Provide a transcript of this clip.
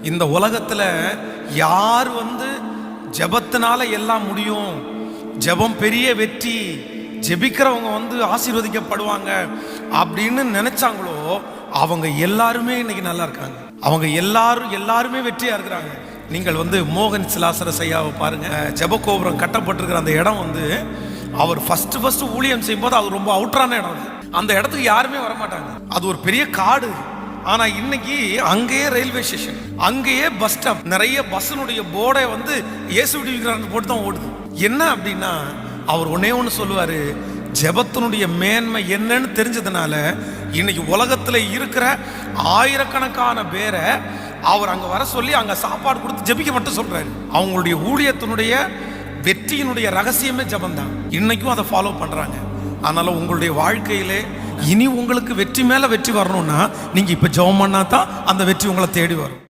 இந்த உலகத்துல யார் ஜெபத்தினால எல்லாம் முடியும், ஜெபம் பெரிய வெற்றி, ஜெபிக்கிறவங்க ஆசீர்வதிக்கப்படுவாங்க அப்படின்னு நினைச்சாங்களோ அவங்க எல்லாருமே இன்னைக்கு நல்லா இருக்காங்க. அவங்க எல்லாருமே வெற்றியா இருக்கிறாங்க. நீங்கள் மோகன் சிலாசரஸ் ஐயாவை பாருங்க. ஜெபகோபுரம் கட்டப்பட்டிருக்கிற அந்த இடம் அவர் ஃபர்ஸ்ட் ஊழியம் செய்யும் போது அது ரொம்ப அவுட்டரான இடம். அந்த இடத்துக்கு யாருமே வரமாட்டாங்க. அது ஒரு பெரிய காடு. ஆனா இன்னைக்கு அங்கேயே ரயில்வே ஸ்டேஷன், அங்கேயே பஸ் ஸ்டாப், நிறைய பஸ்ஸினுடைய போர்டை இயேசு விடுவிக்கிறான்னு போட்டு தான் ஓடுது. என்ன அப்படின்னா அவர் ஒன்னே ஒன்று சொல்லுவாரு, ஜெபத்தினுடைய மேன்மை என்னன்னு தெரிஞ்சதுனால இன்னைக்கு உலகத்துல இருக்கிற ஆயிரக்கணக்கான பேரை அவர் அங்க வர சொல்லி அங்க சாப்பாடு கொடுத்து ஜெபிக்க மட்டும் சொல்றாரு. அவங்களுடைய ஊழியத்தினுடைய வெற்றியினுடைய ரகசியமே ஜெபம் தான். இன்னைக்கும் அதை ஃபாலோ பண்றாங்க. அதனால உங்களுடைய வாழ்க்கையிலே இனி உங்களுக்கு வெற்றி மேல வெற்றி வரணும்னா நீங்க இப்ப ஜெபம் பண்ணா தான் அந்த வெற்றி உங்களை தேடி வரும்.